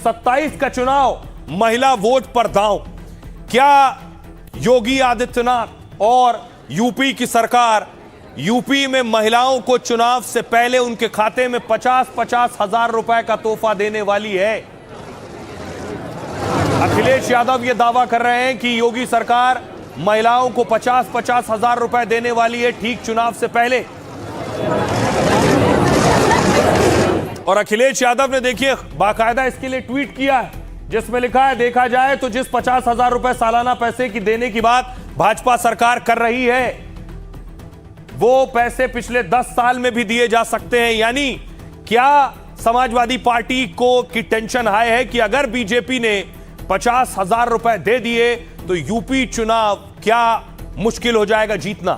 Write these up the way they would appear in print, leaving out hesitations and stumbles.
27 का चुनाव, महिला वोट पर दांव। क्या योगी आदित्यनाथ और यूपी की सरकार यूपी में महिलाओं को चुनाव से पहले उनके खाते में 50-50 हजार रुपए का तोहफा देने वाली है? अखिलेश यादव यह दावा कर रहे हैं कि योगी सरकार महिलाओं को 50-50 हजार रुपए देने वाली है ठीक चुनाव से पहले। और अखिलेश यादव ने देखिए बाकायदा इसके लिए ट्वीट किया है जिसमें लिखा है, देखा जाए तो जिस 50,000 रुपए सालाना पैसे की देने की बात भाजपा सरकार कर रही है वो पैसे पिछले 10 साल में भी दिए जा सकते हैं। यानी क्या समाजवादी पार्टी को की टेंशन हाई है कि अगर बीजेपी ने 50,000 रुपए दे दिए तो यूपी चुनाव क्या मुश्किल हो जाएगा जीतना?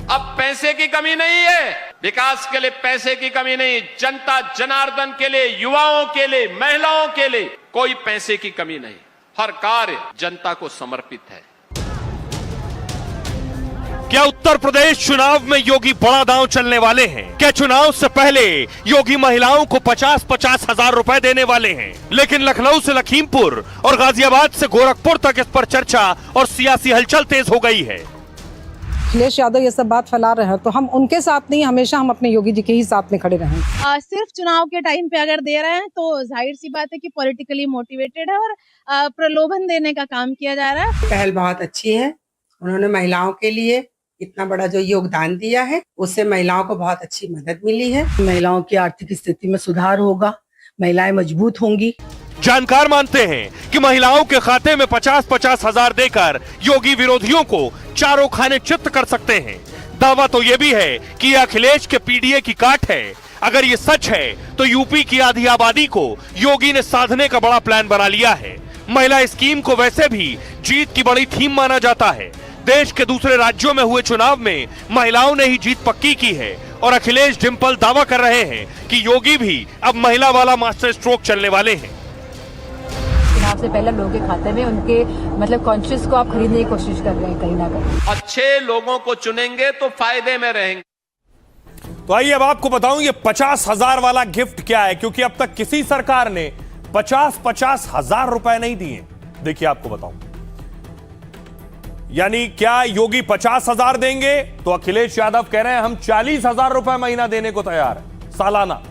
अब पैसे की कमी नहीं है, विकास के लिए पैसे की कमी नहीं, जनता जनार्दन के लिए, युवाओं के लिए, महिलाओं के लिए कोई पैसे की कमी नहीं। हर कार्य जनता को समर्पित है। क्या उत्तर प्रदेश चुनाव में योगी बड़ा दांव चलने वाले हैं? क्या चुनाव से पहले योगी महिलाओं को 50-50 हजार रुपए देने वाले हैं? लेकिन लखनऊ से लखीमपुर और गाजियाबाद से गोरखपुर तक इस पर चर्चा और सियासी हलचल तेज हो गई है। अखिलेश यादव ये सब बात फैला रहे हैं तो हम उनके साथ नहीं, हमेशा हम अपने योगी जी के ही साथ में खड़े रहें। सिर्फ चुनाव के टाइम पे अगर दे रहे हैं तो जाहिर सी बात है कि पॉलिटिकली मोटिवेटेड है और प्रलोभन देने का काम किया जा रहा है। पहल बहुत अच्छी है, उन्होंने महिलाओं के लिए इतना बड़ा जो योगदान दिया है उससे महिलाओं को बहुत अच्छी मदद मिली है। महिलाओं की आर्थिक स्थिति में सुधार होगा, महिलाएं मजबूत होंगी। जानकार मानते हैं कि महिलाओं के खाते में 50-50 हजार देकर योगी विरोधियों को चारों खाने चित्त कर सकते हैं। दावा तो यह भी है कि यह अखिलेश के पीडीए की काट है। अगर ये सच है तो यूपी की आधी आबादी को योगी ने साधने का बड़ा प्लान बना लिया है। महिला स्कीम को वैसे भी जीत की बड़ी थीम माना जाता है। देश के दूसरे राज्यों में हुए चुनाव में महिलाओं ने ही जीत पक्की की है और अखिलेश डिंपल दावा कर रहे हैं कि योगी भी अब महिला वाला मास्टर स्ट्रोक चलने वाले हैं। चुनाव से पहले लोगों के खाते में उनके मतलब कॉन्शियस को आप खरीदने की कोशिश कर रहे हैं कहीं ना कहीं। अच्छे लोगों को चुनेंगे तो फायदे में रहेंगे। तो आइए अब आपको बताऊं ये 50,000 वाला गिफ्ट क्या है, क्योंकि अब तक किसी सरकार ने 50-50 हजार रुपए नहीं दिए। देखिए आपको बताऊं, यानी क्या योगी 50,000 देंगे तो अखिलेश यादव कह रहे हैं हम 40,000 रुपए महीना देने को तैयार है सालाना।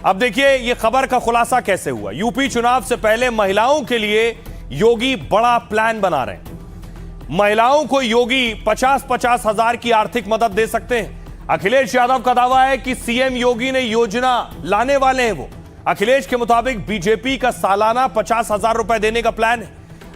अब देखिए ये खबर का खुलासा कैसे हुआ। यूपी चुनाव से पहले महिलाओं के लिए योगी बड़ा प्लान बना रहे हैं। महिलाओं को योगी 50-50 हजार की आर्थिक मदद दे सकते हैं। अखिलेश यादव का दावा है कि सीएम योगी ने योजना लाने वाले हैं वो। अखिलेश के मुताबिक बीजेपी का सालाना 50,000 रुपए देने का प्लान है।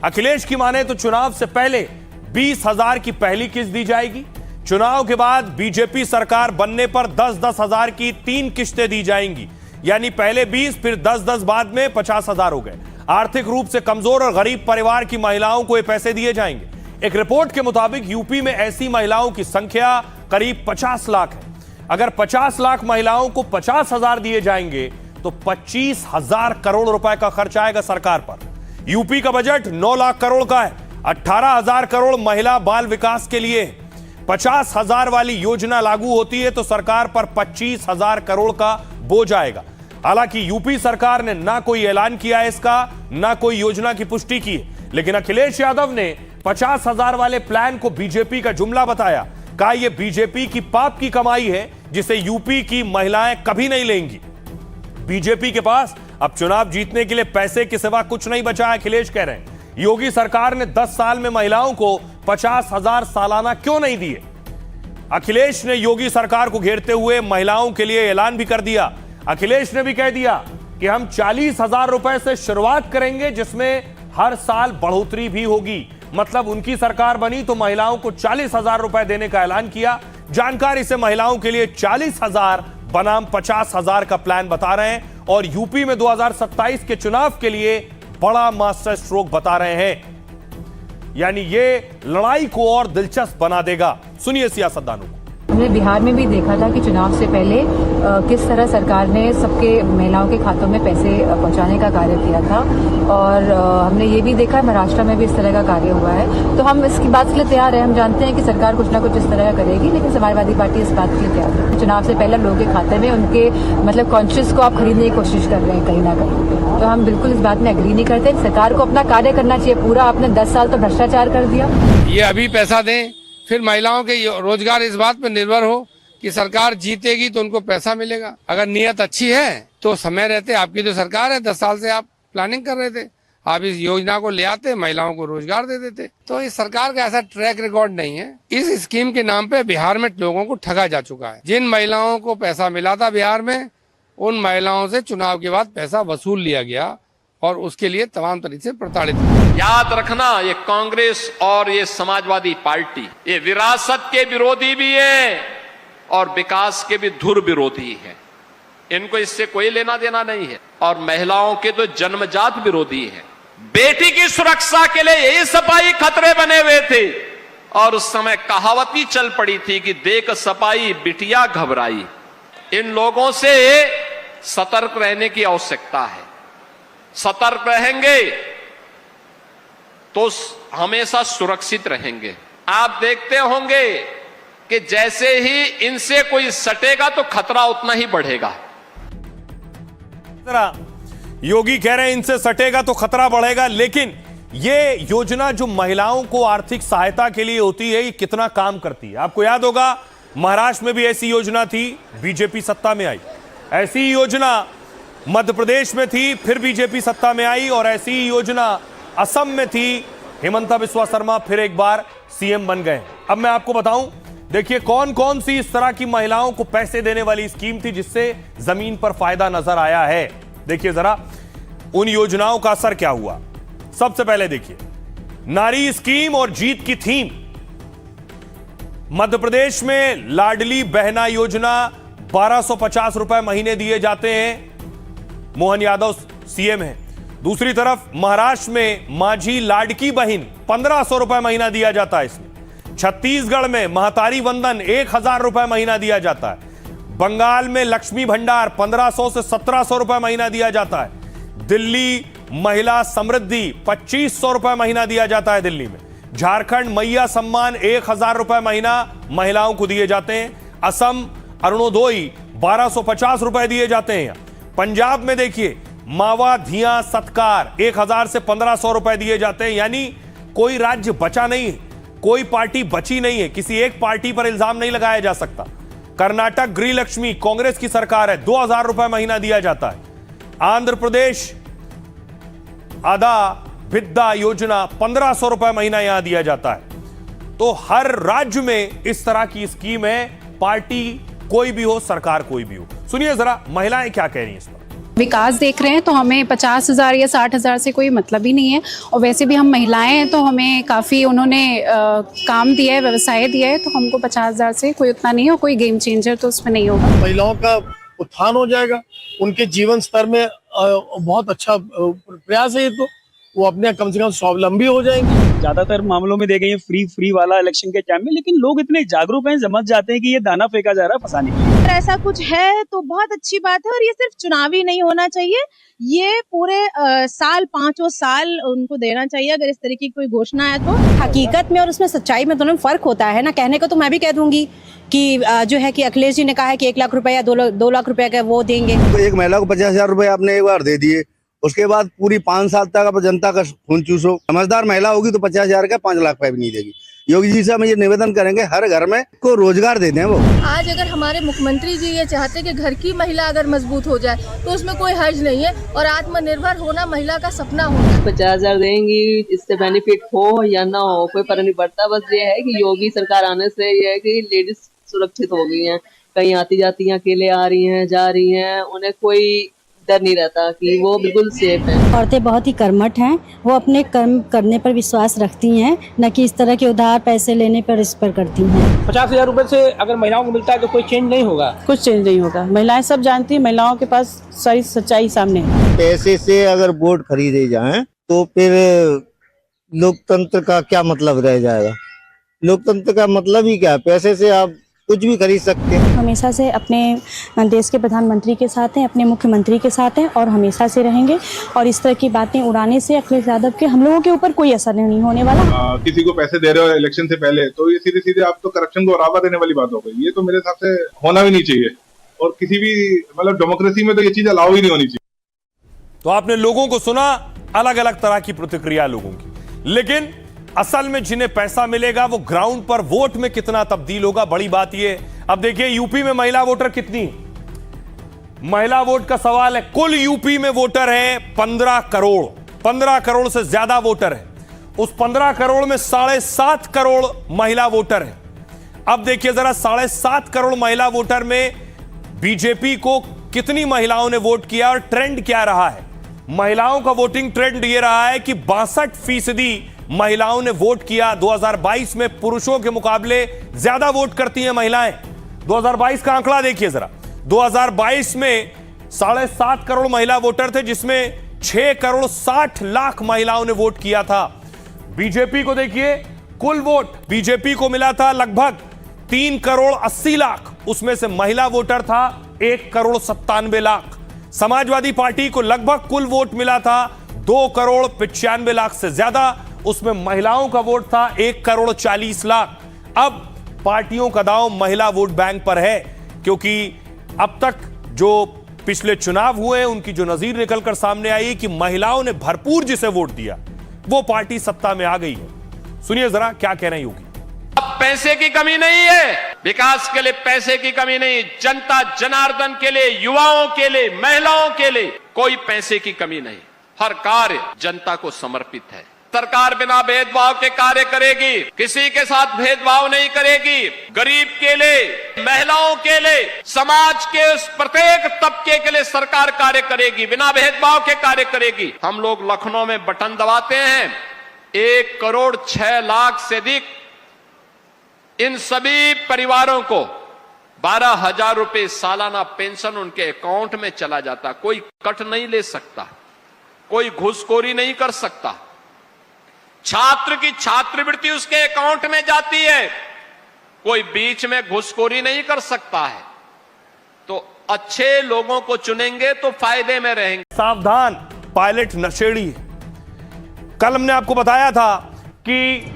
अखिलेश की माने तो चुनाव से पहले 20,000 की पहली किस्त दी जाएगी। चुनाव के बाद बीजेपी सरकार बनने पर 10-10 हजार की 3 किस्तें दी जाएंगी, यानी पहले 20 फिर 10-10 बाद में 50,000 हो गए। आर्थिक रूप से कमजोर और गरीब परिवार की महिलाओं को ये पैसे दिए जाएंगे। एक रिपोर्ट के मुताबिक यूपी में ऐसी महिलाओं की संख्या करीब 50 लाख है। अगर 50 लाख महिलाओं को 50,000 दिए जाएंगे तो 25,000 करोड़ रुपए का खर्च आएगा सरकार पर। यूपी का बजट 9 लाख करोड़ का है। 18,000 करोड़ महिला बाल विकास के लिए। 50,000 वाली योजना लागू होती है तो सरकार पर 25,000 करोड़ का बोझ आएगा। हालांकि यूपी सरकार ने ना कोई ऐलान किया है इसका, ना कोई योजना की पुष्टि की है, लेकिन अखिलेश यादव ने 50,000 वाले प्लान को बीजेपी का जुमला बताया। कहा यह बीजेपी की पाप की कमाई है जिसे यूपी की महिलाएं कभी नहीं लेंगी। बीजेपी के पास अब चुनाव जीतने के लिए पैसे के सिवा कुछ नहीं बचा है, अखिलेश कह रहे हैं। योगी सरकार ने 10 साल में महिलाओं को 50,000 सालाना क्यों नहीं दिए? अखिलेश ने योगी सरकार को घेरते हुए महिलाओं के लिए ऐलान भी कर दिया। अखिलेश ने भी कह दिया कि हम 40,000 रुपए से शुरुआत करेंगे जिसमें हर साल बढ़ोतरी भी होगी। मतलब उनकी सरकार बनी तो महिलाओं को 40,000 रुपए देने का ऐलान किया। जानकारी से महिलाओं के लिए 40,000 बनाम 50,000 का प्लान बता रहे हैं और यूपी में 2027 के चुनाव के लिए बड़ा मास्टर स्ट्रोक बता रहे हैं। यानी ये लड़ाई को और दिलचस्प बना देगा। सुनिए सियासतदानों को। हमने बिहार में भी देखा था कि चुनाव से पहले किस तरह सरकार ने सबके महिलाओं के खातों में पैसे पहुंचाने का कार्य किया था और हमने ये भी देखा महाराष्ट्र में भी इस तरह का कार्य हुआ है। तो हम इसकी बात के लिए तैयार है। हम जानते हैं कि सरकार कुछ ना कुछ इस तरह का करेगी, लेकिन समाजवादी पार्टी इस बात के लिए तैयार है। चुनाव से पहले लोगों के खाते में उनके मतलब कॉन्शियस को आप खरीदने की कोशिश कर रहे हैं कहीं ना कहीं। तो हम बिल्कुल इस बात में एग्री नहीं करते। सरकार को अपना कार्य करना चाहिए पूरा। आपने 10 साल तो भ्रष्टाचार कर दिया। ये अभी पैसा दें, फिर महिलाओं के रोजगार इस बात पर निर्भर हो कि सरकार जीतेगी तो उनको पैसा मिलेगा। अगर नियत अच्छी है तो समय रहते, आपकी तो सरकार है, 10 साल से आप प्लानिंग कर रहे थे, आप इस योजना को ले आते, महिलाओं को रोजगार दे देते। तो इस सरकार का ऐसा ट्रैक रिकॉर्ड नहीं है। इस स्कीम के नाम पे बिहार में लोगों को ठगा जा चुका है। जिन महिलाओं को पैसा मिला था बिहार में, उन महिलाओं से चुनाव के बाद पैसा वसूल लिया गया और उसके लिए तमाम तरीके से प्रताड़ित। याद रखना, ये कांग्रेस और ये समाजवादी पार्टी ये विरासत के विरोधी भी है और विकास के भी धुर विरोधी है। इनको इससे कोई लेना देना नहीं है। और महिलाओं के तो जन्मजात विरोधी है। बेटी की सुरक्षा के लिए यही सपाई खतरे बने हुए थे और उस समय कहावत ही चल पड़ी थी कि देख सपाई बिटिया घबराई। इन लोगों से सतर्क रहने की आवश्यकता है। सतर्क रहेंगे तो हमेशा सुरक्षित रहेंगे। आप देखते होंगे कि जैसे ही इनसे कोई सटेगा तो खतरा उतना ही बढ़ेगा। योगी कह रहे हैं इनसे सटेगा तो खतरा बढ़ेगा, लेकिन ये योजना जो महिलाओं को आर्थिक सहायता के लिए होती है, ये कितना काम करती है? आपको याद होगा महाराष्ट्र में भी ऐसी योजना थी, बीजेपी सत्ता में आई। ऐसी योजना मध्य प्रदेश में थी, फिर बीजेपी सत्ता में आई, और ऐसी योजना असम में थी। हिमंता बिस्वा शर्मा फिर एक बार सीएम बन गए। अब मैं आपको बताऊं, देखिए कौन कौन सी इस तरह की महिलाओं को पैसे देने वाली स्कीम थी जिससे जमीन पर फायदा नजर आया है। देखिए जरा उन योजनाओं का असर क्या हुआ। सबसे पहले देखिए नारी स्कीम और जीत की थीम। मध्य प्रदेश में लाडली बहना योजना 1250 रुपए महीने दिए जाते हैं। मोहन यादव सीएम है। दूसरी तरफ महाराष्ट्र में माझी लाडकी बहन 1500 रुपए महीना दिया जाता है इसमें। छत्तीसगढ़ में महतारी वंदन 1000 रुपए महीना दिया जाता है। बंगाल में लक्ष्मी भंडार 1500 से 1700 रुपए महीना दिया जाता है। दिल्ली महिला समृद्धि 2500 रुपए महीना दिया जाता है दिल्ली में। झारखंड मैया सम्मान 1000 रुपए महीना महिलाओं को दिए जाते हैं। असम अरुणोदय 1250 रुपए दिए जाते हैं। पंजाब में देखिए मावा धिया सत्कार 1000 से 1500 रुपए दिए जाते हैं। यानी कोई राज्य बचा नहीं है, कोई पार्टी बची नहीं है, किसी एक पार्टी पर इल्जाम नहीं लगाया जा सकता। कर्नाटक गृह लक्ष्मी कांग्रेस की सरकार है, 2000 रुपए महीना दिया जाता है। आंध्र प्रदेश आधा विद्या योजना 1500 रुपए महीना यहां दिया जाता है। तो हर राज्य में इस तरह की स्कीम है, पार्टी कोई भी हो, सरकार कोई भी हो। सुनिए जरा महिलाएं क्या कह रही हैं इस पर। विकास देख रहे हैं तो हमें 50,000 या 60,000 से कोई मतलब ही नहीं है। और वैसे भी हम महिलाएं हैं तो हमें काफ़ी उन्होंने काम दिया है, व्यवसाय दिया है, तो हमको 50,000 से कोई उतना नहीं है और कोई गेम चेंजर तो उसमें नहीं होगा। महिलाओं का उत्थान हो जाएगा, उनके जीवन स्तर में बहुत अच्छा प्रयास है ये, तो वो अपने कम से कम स्वावलंबी हो जाएंगे। ज्यादातर मामलों में देखें ये फ्री वाला इलेक्शन के टाइम में, लेकिन लोग इतने जागरूक हैं, समझ जाते हैं कि ये दाना फेंका जा रहा है फंसाने के लिए। अगर ऐसा कुछ है तो बहुत अच्छी बात है और ये सिर्फ चुनावी नहीं होना चाहिए, ये पूरे साल 5 साल उनको देना चाहिए अगर इस तरीके की कोई घोषणा है तो। हकीकत में और उसमें सच्चाई में दोनों में फर्क होता है ना। कहने को तो मैं भी कह दूंगी कि जो है कि अखिलेश जी ने कहा है कि 1 लाख रुपए या 2 लाख रुपए का वो देंगे। तो एक महिला को 50,000 रुपए आपने एक बार दे दिए, उसके बाद पूरी 5 साल तक आप जनता का खून चूसो। समझदार महिला होगी तो 50,000 का 5 लाख रुपए भी नहीं देगी। योगी जी से हम ये निवेदन करेंगे हर घर में को रोजगार दे दें। वो आज अगर हमारे मुख्यमंत्री जी ये चाहते कि घर की महिला अगर मजबूत हो जाए तो उसमें कोई हर्ज नहीं है और आत्मनिर्भर होना महिला का सपना होगा। 50,000 देंगी, इससे बेनिफिट हो या ना हो कोई फर्क नहीं पड़ता। बस ये है कि योगी सरकार आने से ये है कि लेडीज सुरक्षित हो गई हैं, कहीं आती जाती हैं, अकेले आ रही हैं, जा रही हैं, उन्हें कोई डर नहीं रहता कि वो बिल्कुल सेफ है। औरतें बहुत ही कर्मठ हैं, वो अपने कर्म करने पर विश्वास रखती हैं, न कि इस तरह के उधार पैसे लेने पर इस पर करती हैं। 50,000 रुपए से अगर महिलाओं को मिलता है तो कोई चेंज नहीं होगा, कुछ चेंज नहीं होगा। महिलाएं सब जानती हैं, महिलाओं के पास सारी सच्चाई सामने है। पैसे से अगर वोट खरीदे जाएं तो फिर लोकतंत्र का क्या मतलब रह जाएगा? लोकतंत्र का मतलब ही क्या है? पैसे से आप कुछ भी खरीद सकते हैं। हमेशा से अपने देश के प्रधानमंत्री के साथ हैं, अपने मुख्यमंत्री के साथ हैं और हमेशा से रहेंगे। और इस तरह की बातें उड़ाने से अखिलेश यादव के हम लोगों के ऊपर कोई असर नहीं होने वाला। किसी को पैसे दे रहे हो इलेक्शन से पहले तो ये सीधे सीधे आप तो करप्शन को बढ़ावा देने वाली बात हो गई। ये तो मेरे हिसाब से होना भी नहीं चाहिए और किसी भी मतलब डेमोक्रेसी में तो ये चीज अलाउ ही नहीं होनी चाहिए। तो आपने लोगों को सुना, अलग अलग तरह की प्रतिक्रिया लोगों की, लेकिन असल में जिन्हें पैसा मिलेगा वो ग्राउंड पर वोट में कितना तब्दील होगा, बड़ी बात ये। अब देखिए यूपी में महिला वोटर कितनी है, महिला वोट का सवाल है। कुल यूपी में वोटर है 15 करोड़, 15 करोड़ से ज्यादा वोटर है। उस 15 करोड़ में 7.5 करोड़ महिला वोटर है। अब देखिए जरा 7.5 करोड़ महिला वोटर में बीजेपी को कितनी महिलाओं ने वोट किया और ट्रेंड क्या रहा है। महिलाओं का वोटिंग ट्रेंड ये रहा है कि 62% महिलाओं ने वोट किया। 2022 में पुरुषों के मुकाबले ज्यादा वोट करती हैं महिलाएं। 2022 का आंकड़ा देखिए जरा, 2022 में 7.5 करोड़ महिला वोटर थे, जिसमें 6 करोड़ 60 लाख महिलाओं ने वोट किया था। बीजेपी को देखिए, कुल वोट बीजेपी को मिला था लगभग 3 करोड़ 80 लाख, उसमें से महिला वोटर था 1 करोड़ 97 लाख। समाजवादी पार्टी को लगभग कुल वोट मिला था 2 करोड़ 95 लाख से ज्यादा, उसमें महिलाओं का वोट था 1 करोड़ 40 लाख। अब पार्टियों का दांव महिला वोट बैंक पर है, क्योंकि अब तक जो पिछले चुनाव हुए उनकी जो नजीर निकलकर सामने आई कि महिलाओं ने भरपूर जिसे वोट दिया वो पार्टी सत्ता में आ गई है। सुनिए जरा क्या कह रही होगी। अब पैसे की कमी नहीं है, विकास के लिए पैसे की कमी नहीं, जनता जनार्दन के लिए, युवाओं के लिए, महिलाओं के लिए कोई पैसे की कमी नहीं। हर कार्य जनता को समर्पित है। सरकार बिना भेदभाव के कार्य करेगी, किसी के साथ भेदभाव नहीं करेगी। गरीब के लिए, महिलाओं के लिए, समाज के उस प्रत्येक तबके के लिए सरकार कार्य करेगी, बिना भेदभाव के कार्य करेगी। हम लोग लखनऊ में बटन दबाते हैं, 1 करोड़ 6 लाख से अधिक इन सभी परिवारों को 12,000 रुपए सालाना पेंशन उनके अकाउंट में चला जाता। कोई कट नहीं ले सकता, कोई घूसखोरी नहीं कर सकता। छात्र की छात्रवृत्ति उसके अकाउंट में जाती है, कोई बीच में घुसखोरी नहीं कर सकता है। तो अच्छे लोगों को चुनेंगे तो फायदे में रहेंगे। सावधान, पायलट नशेड़ी है। कल हमने आपको बताया था कि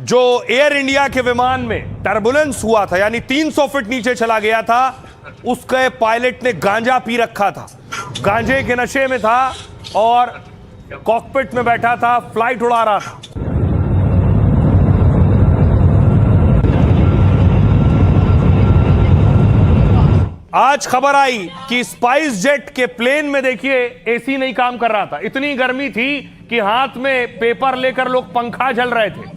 जो एयर इंडिया के विमान में टर्बुलेंस हुआ था, यानी 300 फीट नीचे चला गया था, उसके पायलट ने गांजा पी रखा था, गांजे के नशे में था और कॉकपिट में बैठा था, फ्लाइट उड़ा रहा था। आज खबर आई कि स्पाइस जेट के प्लेन में देखिए एसी नहीं काम कर रहा था, इतनी गर्मी थी कि हाथ में पेपर लेकर लोग पंखा झल रहे थे।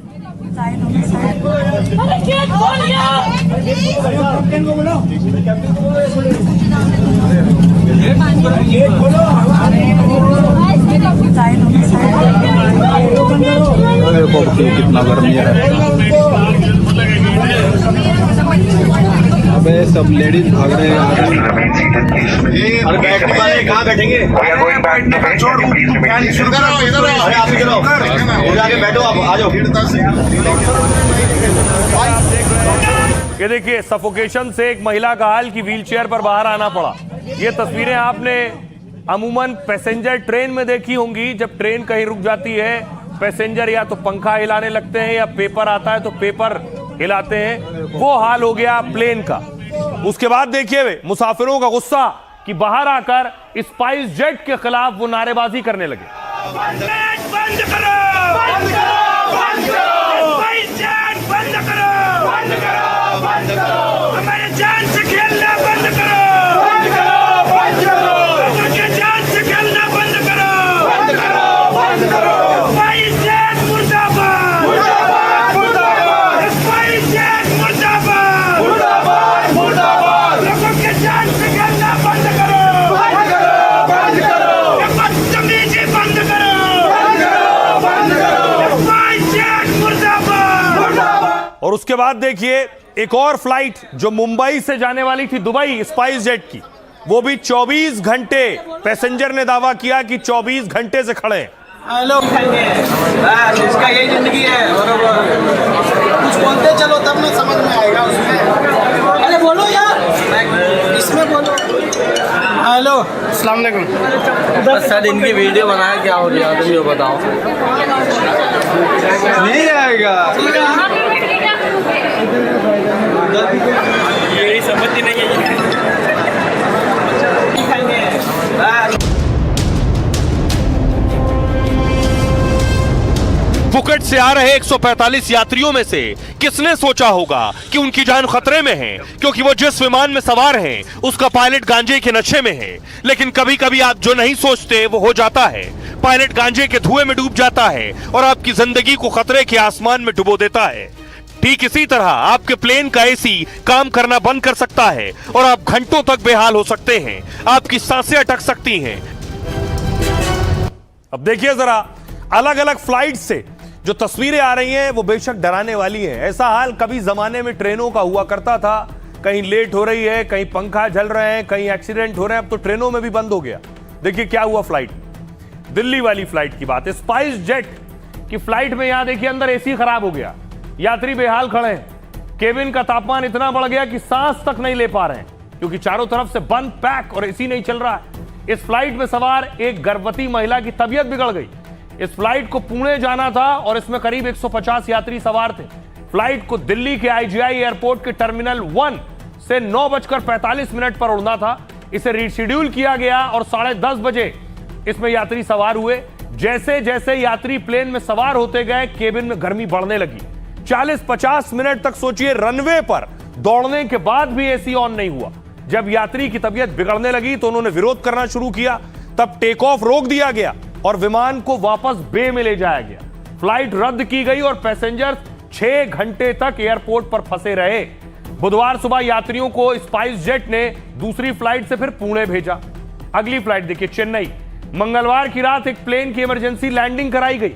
कितना गर्मी है। अबे सब लेडीज भाग रहे हैं। अरे बैठने वाले कहाँ बैठेंगे? बैठो आप, आ जाओ। ये देखिए सफोकेशन से एक महिला का हाल कि व्हीलचेयर पर बाहर आना पड़ा। ये तस्वीरें आपने अमूमन पैसेंजर ट्रेन में देखी होंगी। जब ट्रेन कहीं रुक जाती है, पैसेंजर या तो पंखा हिलाने लगते हैं या पेपर आता है तो पेपर हिलाते हैं। वो हाल हो गया प्लेन का। उसके बाद देखिए मुसाफिरों का गुस्सा कि बाहर आकर स्पाइस जेट के खिलाफ वो नारेबाजी करने लगे। बंद करो, बंद करो, बंद करो, स्पाइस जेट बंद करो, बंद करो, बंद करो, हमारे जान से खेलना बंद करो, बंद करो, बंद करो, हमारे जान से खेलना बंद करो, बंद करो, बंद करो, स्पाइस जेट मुर्दाबाद, मुर्दाबाद, मुर्दाबाद, स्पाइस जेट मुर्दाबाद, मुर्दाबाद, मुर्दाबाद, लोगों के जान से खेलना बंद करो, बंद करो, बंद करो, बदतमीजी बंद करो, बंद करो, बंद करो, स्पाइस जेट मुर्दाबाद, मुर्दाबाद। और उसके बाद देखिए एक और फ्लाइट जो मुंबई से जाने वाली थी दुबई, स्पाइस जेट की, वो भी 24 घंटे, पैसेंजर ने दावा किया कि 24 घंटे से खड़े हैं। हेलो, इसका यही जिंदगी है। कुछ बोलते चलो तब ना समझ में आएगा उसमें। अरे बोलो यार, इसमें बोलो। हेलो, अस्सलाम वालेकुम। सर इनकी वीडियो बनाया, क्या हो गया तुम ये बताओ। नहीं आएगा, ये समझ नहीं है। फुकट से आ रहे 145 यात्रियों में से किसने सोचा होगा कि उनकी जान खतरे में है, क्योंकि वो जिस विमान में सवार हैं उसका पायलट गांजे के नशे में है। लेकिन कभी कभी आप जो नहीं सोचते वो हो जाता है। पायलट गांजे के धुएं में डूब जाता है और आपकी जिंदगी को खतरे के आसमान में डुबो देता है। ठीक इसी तरह आपके प्लेन का एसी काम करना बंद कर सकता है और आप घंटों तक बेहाल हो सकते हैं, आपकी सांसें अटक सकती हैं। अब देखिए जरा अलग अलग फ्लाइट से जो तस्वीरें आ रही हैं वो बेशक डराने वाली हैं। ऐसा हाल कभी जमाने में ट्रेनों का हुआ करता था, कहीं लेट हो रही है, कहीं पंखा जल रहे हैं, कहीं एक्सीडेंट हो रहे हैं। अब तो ट्रेनों में भी बंद हो गया। देखिए क्या हुआ फ्लाइट, दिल्ली वाली फ्लाइट की बात है। स्पाइस जेट की फ्लाइट में यहां देखिए अंदर एसी खराब हो गया, यात्री बेहाल खड़े हैं, केबिन का तापमान इतना बढ़ गया कि सांस तक नहीं ले पा रहे हैं क्योंकि चारों तरफ से बंद पैक और एसी नहीं चल रहा है। इस फ्लाइट में सवार एक गर्भवती महिला की तबीयत बिगड़ गई। इस फ्लाइट को पुणे जाना था और इसमें करीब 150 यात्री सवार थे। फ्लाइट को दिल्ली के आईजीआई एयरपोर्ट के टर्मिनल 1 से 9:45 पर उड़ना था। इसे रीशेड्यूल किया गया और 10:30 बजे इसमें यात्री सवार हुए। जैसे जैसे यात्री प्लेन में सवार होते गए केबिन में गर्मी बढ़ने लगी। 40-50 मिनट तक सोचिए रनवे पर दौड़ने के बाद भी एसी ऑन नहीं हुआ। जब यात्री की तबीयत बिगड़ने लगी तो उन्होंने विरोध करना शुरू किया। तब टेक ऑफ रोक दिया गया और विमान को वापस बे में ले जाया गया। फ्लाइट रद्द की गई और पैसेंजर 6 घंटे तक एयरपोर्ट पर फंसे रहे। बुधवार सुबह यात्रियों को स्पाइस जेट ने दूसरी फ्लाइट से फिर पुणे भेजा। अगली फ्लाइट देखिए चेन्नई। मंगलवार की रात एक प्लेन की इमरजेंसी लैंडिंग कराई गई।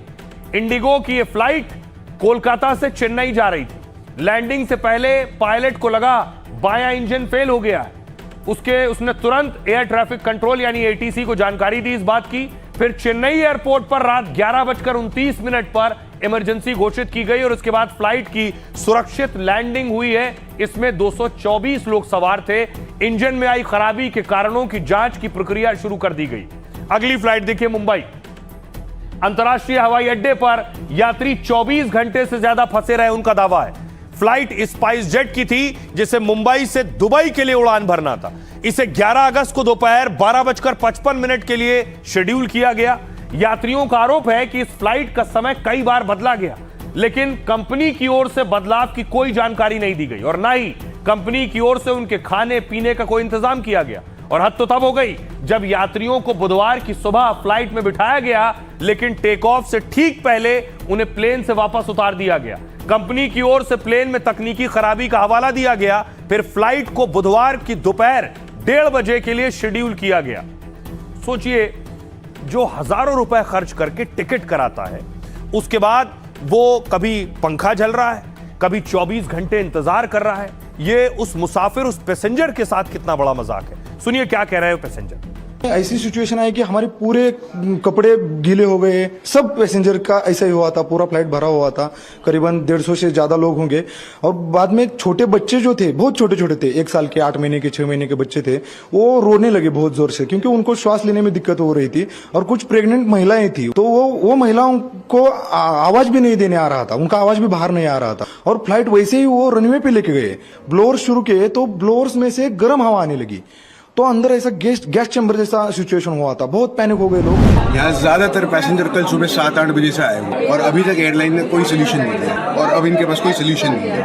इंडिगो की यह फ्लाइट कोलकाता से चेन्नई जा रही थी। लैंडिंग से पहले पायलट को लगा बायां इंजन फेल हो गया है। उसने तुरंत एयर ट्रैफिक कंट्रोल यानी एटीसी को जानकारी दी इस बात की। फिर चेन्नई एयरपोर्ट पर रात 11:29 पर इमरजेंसी घोषित की गई और उसके बाद फ्लाइट की सुरक्षित लैंडिंग हुई है। इसमें 224 लोग सवार थे। इंजन में आई खराबी के कारणों की जांच की प्रक्रिया शुरू कर दी गई। अगली फ्लाइट देखिए मुंबई। अंतर्राष्ट्रीय हवाई अड्डे पर यात्री 24 घंटे से ज्यादा फंसे रहे, उनका दावा है। फ्लाइट स्पाइस जेट की थी जिसे मुंबई से दुबई के लिए उड़ान भरना था। इसे 11 अगस्त को दोपहर 12:55 के लिए शेड्यूल किया गया। यात्रियों का आरोप है कि इस फ्लाइट का समय कई बार बदला गया, लेकिन कंपनी की ओर से बदलाव की कोई जानकारी नहीं दी गई और ना ही कंपनी की ओर से उनके खाने पीने का कोई इंतजाम किया गया। और हद तो तब हो गई जब यात्रियों को बुधवार की सुबह फ्लाइट में बिठाया गया, लेकिन टेक ऑफ से ठीक पहले उन्हें प्लेन से वापस उतार दिया गया। कंपनी की ओर से प्लेन में तकनीकी खराबी का हवाला दिया गया। फिर फ्लाइट को बुधवार की दोपहर 1:30 बजे के लिए शेड्यूल किया गया। सोचिए, जो हजारों रुपए खर्च करके टिकट कराता है, उसके बाद वो कभी पंखा जल रहा है, कभी 24 घंटे इंतजार कर रहा है। ये उस मुसाफिर, उस पैसेंजर के साथ कितना बड़ा मजाक है। सुनिए क्या कह रहे हैं पैसेंजर। ऐसी सिचुएशन आई कि हमारे पूरे कपड़े गीले हो गए। सब पैसेंजर का ऐसा ही हुआ था, पूरा फ्लाइट भरा हुआ था, करीबन 150 से ज्यादा लोग होंगे। और बाद में छोटे बच्चे जो थे, बहुत छोटे छोटे थे, 1 साल के, 8 महीने के, 6 महीने के बच्चे थे, वो रोने लगे बहुत जोर से क्योंकि उनको श्वास लेने में दिक्कत हो रही थी। और कुछ प्रेग्नेंट महिलाएं थी, तो वो महिलाओं को आवाज भी नहीं देने आ रहा था, उनका आवाज भी बाहर नहीं आ रहा था। और फ्लाइट वैसे ही वो रनवे पे लेके गए, ब्लोअर्स शुरू किए, तो ब्लोअर्स में से गर्म हवा आने लगी, तो अंदर ऐसा गैस चैम्बर जैसा सिचुएशन हुआ था। बहुत पैनिक हो गए लोग। यहाँ ज्यादातर पैसेंजर कल सुबह 7-8 बजे से आए हुए और अभी तक एयरलाइन ने कोई सोल्यूशन नहीं दिया और अब इनके पास कोई सोल्यूशन नहीं है।